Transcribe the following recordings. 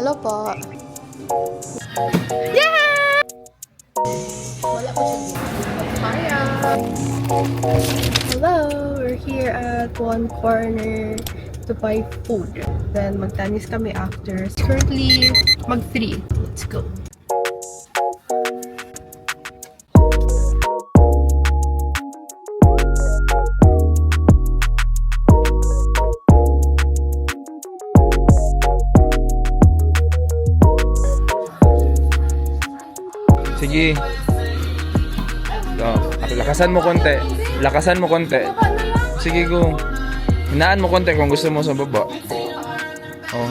Hello po. Yeah! Wala po siya dito. Hiya! Hello! We're here at one corner to buy food. Then magtanis kami after. It's currently mag-3. Let's go. Sige. Lakasan mo konti. Lakasan mo konti. Sige, go. Hinaan mo konti kung gusto mo sa baba. Oh,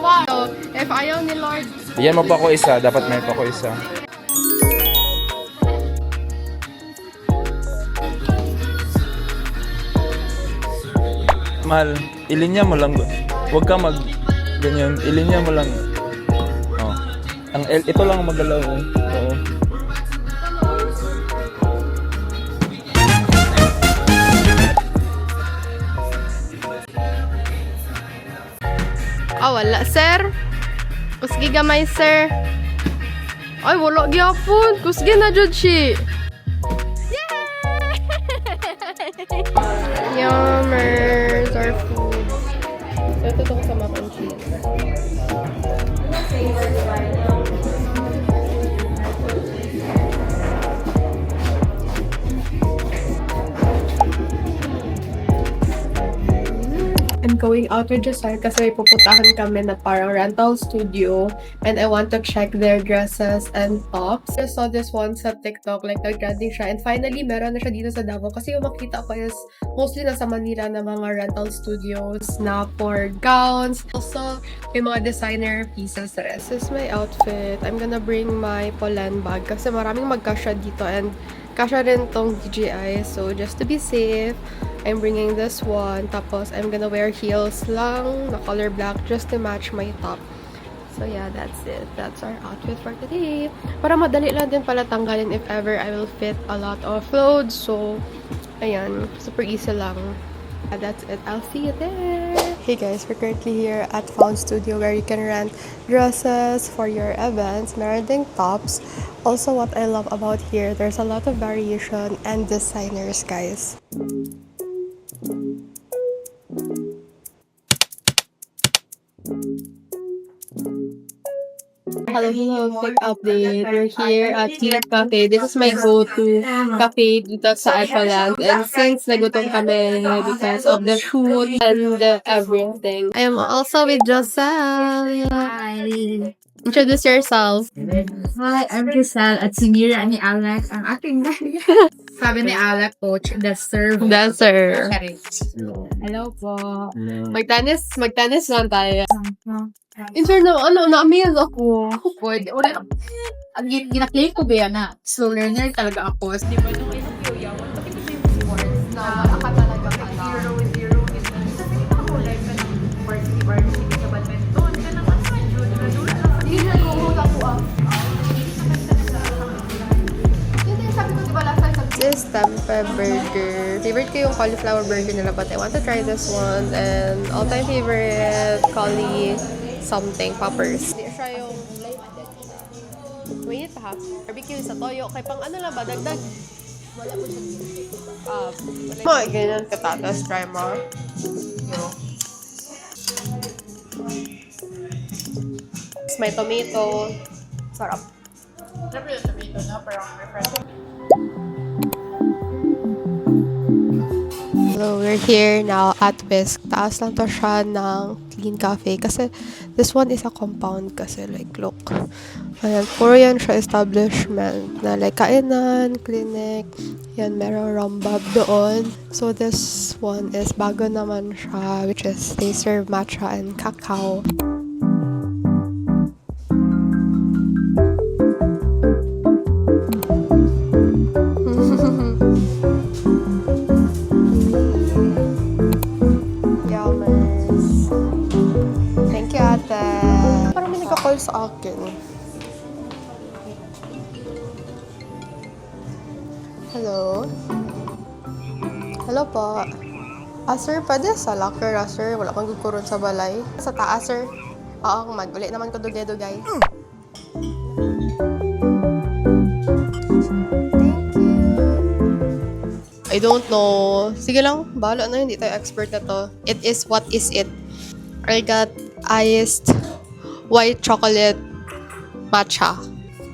Wow! If ayaw ni Lord. Bigyan mo pa ko isa. Dapat may pa ko isa. Mahal, ilinya mo lang. Huwag ka mag ganyan. Ilinya mo lang. Oh. Ito lang magalaw. Oh. Oo. Wala, sir. Kusgi gamay, sir. Ay, wala gyapon. Kusgi na jud si. Yay! Yummers, our food. So, ito ko sa mac and cheese. I'm going out with Josiah kasi may pupuntahan kami na parang rental studio and I want to check their dresses and tops. I saw this one sa TikTok, like nag-trending siya, and finally meron na siya dito sa Davao kasi yung makita ko is mostly nasa Manila na mga rental studios na for gowns. Also, may mga designer pieces rin. This is my outfit. I'm gonna bring my Polan bag kasi maraming magkasya dito and kasya rin tong DJI. So, just to be safe, I'm bringing this one. Tapos, I'm gonna wear heels lang na color black just to match my top. So, yeah, that's it. That's our outfit for today. Para madali lang din pala tanggalin if ever I will fit a lot of clothes. So, ayan. Super easy lang. That's it. I'll see you there. Hey guys, we're currently here at Found Studio where you can rent dresses for your events, meron ding tops. Also, what I love about here, there's a lot of variation and designers, guys. Hello, quick update. We're here at Clean Cafe. This is my go-to cafe dito sa Iceland. And since nagutom kami because of the shoot and everything. I am also with Joselle. Hi! Introduce yourself. Hi, I'm Giselle at sinira ni Alex ang aking sabi ni Alex, coach, the serve. Dancer. Hello po. Magtanis lang tayo. Intro na, na-amaze ako. Pwede, wala. Ang ginaklay ko ba yan na? So, learner talaga ako. Di ba nung ilang yawan, bakit ito yung words na aka talaga ka na? Zero is kasi ako like ka ng varsity sa badminton. Ka naman sa junior. Hindi na ko ako Yun sabi ko, diba last time this tempeh burger. Favorite ko yung cauliflower burger nila, but I want to try this one. And all-time favorite, cauli something, poppers. Hindi siya yung wait ha. Barbecue sa toyo. Kay pang ano lang ba? Dagdag. Wala po siya. Mga ganyan katatas. Try mo. May tomato. Sarap. Sarap yung tomato na, pero refreshing. So, we're here now at Whisk. Taas lang to siya ng Clean Cafe. Kasi, this one is a compound kasi. Like, look. Ayan, puro yan siya establishment. Na like, kainan, clinic. Yan, merong rambab doon. So, this one is bago naman siya. Which is, they serve matcha and cacao. Call sa akin. Hello? Hello po. Sir, pwede sa locker, sir. Wala kang guguron sa balay. Sa taas, sir. Oo, mag-uli naman ko dugay-dugay. Thank you. I don't know. Sige lang, bahala na, hindi tayo expert na to. It is what is it. I got iced white chocolate matcha.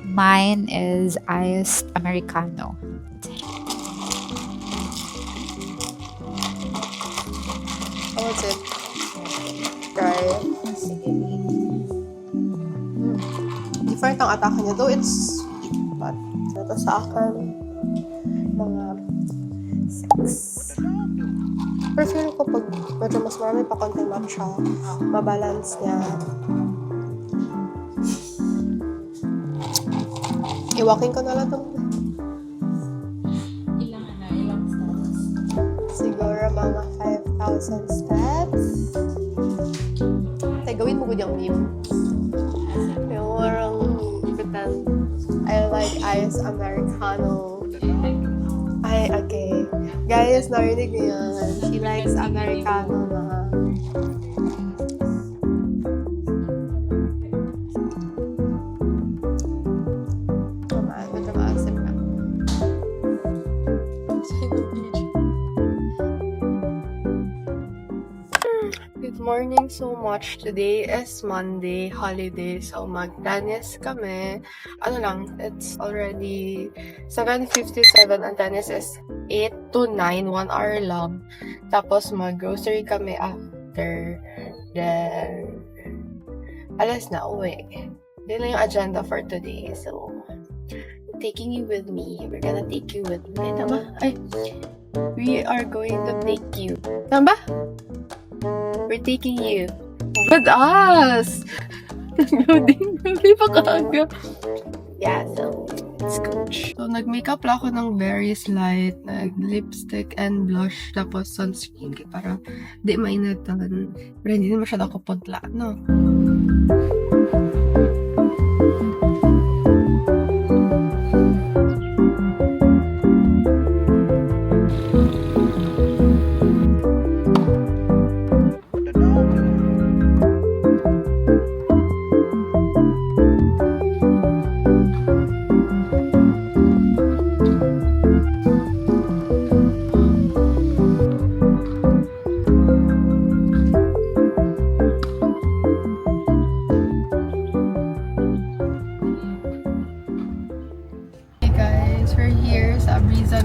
Mine is iced Americano. How was it? Try. Different ang atake niya. Though it's sweet. But ito sa akin, mga 6. Pero feeling ko pag medyo mas marami pa konting matcha, mabalance niya. Iwakin ko na lang itong Ilang steps? siguro mga 5,000 steps. Tay, gawin mo ko yung meme. Yung warang ipitan. I like ice Americano. Ay, okay. Guys, narinig niyo yan. She likes Americano na. Medyo maasim na. Good morning so much. Today is Monday, holiday. So, mag-tennis kami. Ano lang, it's already 7:57. Ang tennis is 8 to 9, 1 hour lang. Tapos, mag-grocery kami after. Then, alas na, uwi. Yun lang yung agenda for today. So, taking you with me. We're gonna take you with me. Tama? Ay, we are going to take you. Tama ba? We're taking you with us! Loading. Hindi pa kaaga. Yeah, so, let's go. So, nag-makeup lang ako ng very slight. Nag-lipstick and blush. Tapos, sunscreen. Para di mainatan. Pero hindi na masyado ako putla, no?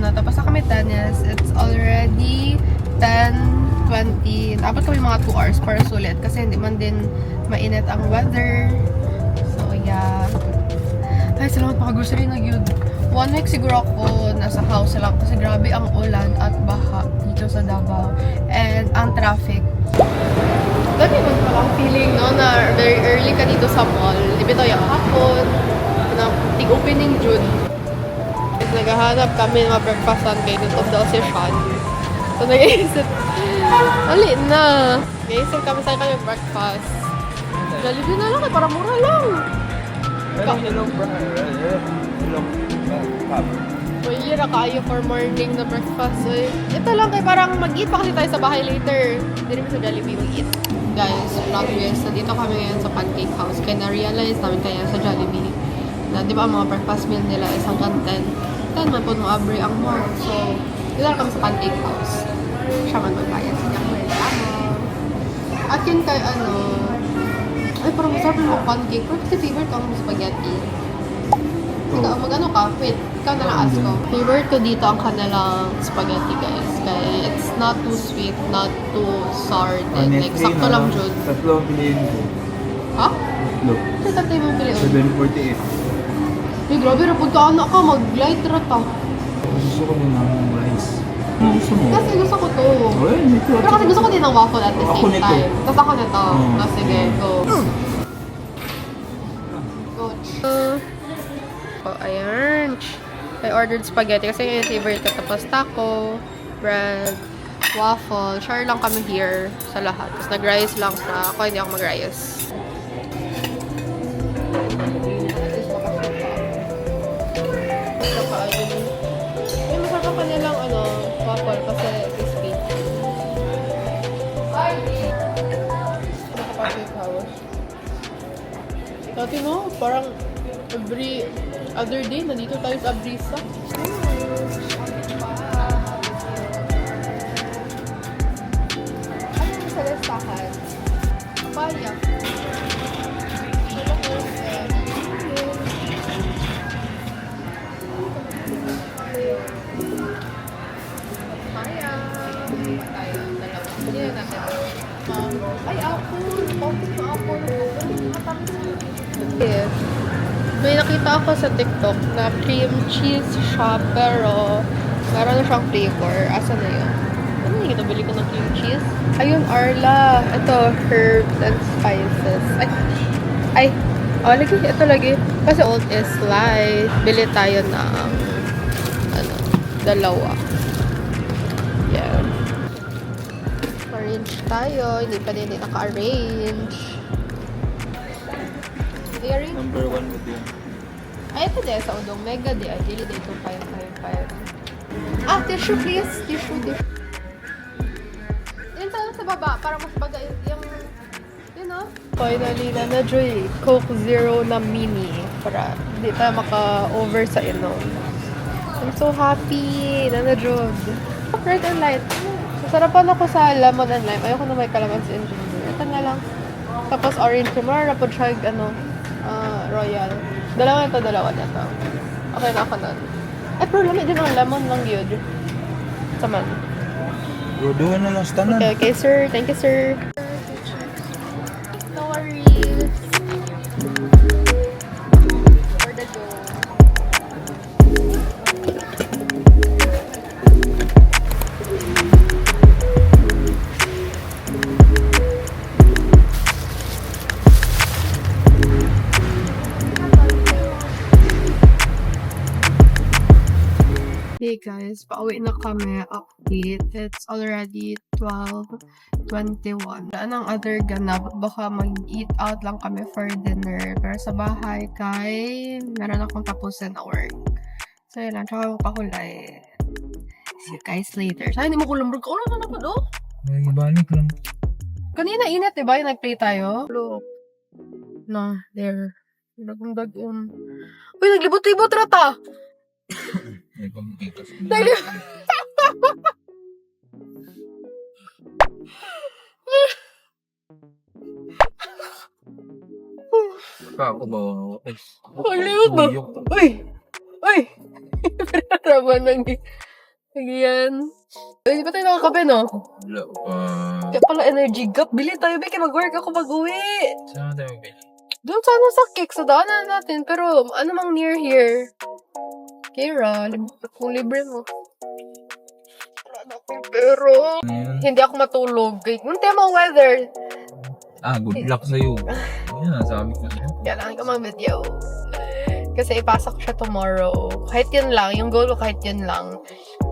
na. Tapos na kami tennis. It's already 10:20. Dapat kami mga 2 hours para sulit. Kasi hindi man din mainit ang weather. So, yeah. Ay, salamat paka-grocery na yun. 1 week siguro ako nasa house lang. Kasi grabe ang ulan at baha dito sa Davao. And ang traffic. Dami man palang feeling, no, na very early ka dito sa mall. Di ba tayo hapon? Na tig-opening June. Naghahanap kami ng breakfastan kayo dito daw si Sean. So, nag-iisip, ali na. Nag-iisip kami sa'yo kami breakfast. Jollibee na lang, para mura lang. Hello, cup. May na kayo for morning na breakfast. So, ito lang kay parang mag-eat pa kasi tayo sa bahay later. Hindi rin sa Jollibee mag-eat. Guys, vlog guys, nandito kami ngayon sa Pancake House. Kaya na-realize namin kaya sa Jollibee na di ba ang mga breakfast meal nila is hanggang 10 man po nung abre ang more. So, dito lang kami sa Pancake House. Siya man magbayad sa kanya. At yun kay ano, ay parang masarap yung pancake. Pero kasi favorite ko ang spaghetti. Ikaw, mag-ano ka? Wait, ikaw na lang ask ko. Favorite ko dito ang kanilang spaghetti, guys. Kaya it's not too sweet, not too sour. Like, sakto lang dyan. Tatlo ang piliin ko. Ha? Tatlo. Ito tatlo yung piliin. 748. Ay, grabe, rapod ka anak ka. Mag-light rata. Gusto ko muna ng rice. Ano gusto mo? Kasi gusto ko to. Well, nito. Pero kasi gusto ko din ng waffle at the Ako same nito. time. Tapos ako nito. Oh, sige, go. Oh, ayan. I ordered spaghetti kasi yung favorite ko. Tapos taco, bread, waffle. Share lang kami here sa lahat. Tapos nag-rice lang sa ako. Hindi ako mag-rice. May masarap pa nilang waffle kasi crispy. Dati no, parang every other day, nandito tayo sa Brisa. Ano yung sa listahan? Papaya. Papaya. Tayo, dalawa. Hindi na natin. Ay, apple. Bakit yung apple? Yes. May nakita ako sa TikTok na cream cheese shop pero meron na siyang flavor. Asa na yun? Ano yung nabili ko ng cream cheese? Ayun, Arla. Ito, herbs and spices. Ay. Oh, lagi. Ito lagi. Kasi old is light. Bili tayo ng dalawa. Yeah. Arrange tayo. Hindi pa din naka-arrange. Earring? Number 1 with you. Ay, ito din sa udong. Mega di. Ay, dili dito 555. Ah, tissue please. Tissue. Yan sa baba. Para mas baga yung yun o. Finally, na-joy. Coke Zero na mini. Para hindi tayo maka-over sa inom. I'm so happy. Na-joy. Red and light. Sasarapan ako sa lemon and lime. Ayoko na may calamansi and ginger. Ito na lang. Tapos orange cream. Mara po siya royal. Dalawa na to. Okay na ako nun. Eh, pero lamig din ang lemon lang yun. Saman. Duduhan na lang sa tanan. Okay, sir. Thank you, sir. No worries. For the go. Hey guys, pauwi na kami. Update. It's already 12:21. Anong other ganap? Baka mag-eat out lang kami for dinner. Pero sa bahay, meron akong tapusin na work. So yun lang, tsaka magpahulay. See you guys later. Saan hindi mo kulumbrog ka? Wala na po, May ibalik lang. Kanina init, diba? Yung nag-play tayo. Look. No, there. Nagdag-dag. Uy, naglibot-libot rata! May pamikikas. Ako ba? Paglimot ba? Uy! Uy! Pinaraman ng yan. Uy, di ba tayo nakakape, no? Wala pa. Kaya pala energy gap. Bili tayo, Becky. Mag-work ako pag-uwi. Saan tayo bili? Doon sana sa cake. Sa daanan natin. Pero ano mang near here? Kira, kung libre mo. Wala na akong pero. Hindi ako matulog. Yung tema weather. Good luck sa'yo. Yan, sabi ko. Kailangan ka mag-video. Kasi ipasa ko siya tomorrow. Kahit yun lang. Yung goal ko kahit yun lang.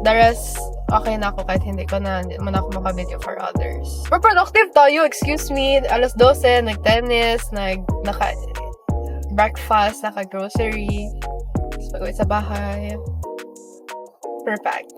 The rest, okay na ako kahit hindi mo na ako maka-video for others. We're productive tayo. Excuse me. Alas 12, nag-tennis, naka-breakfast, naka-grocery. Pag-uwi sa bahay. Perfect.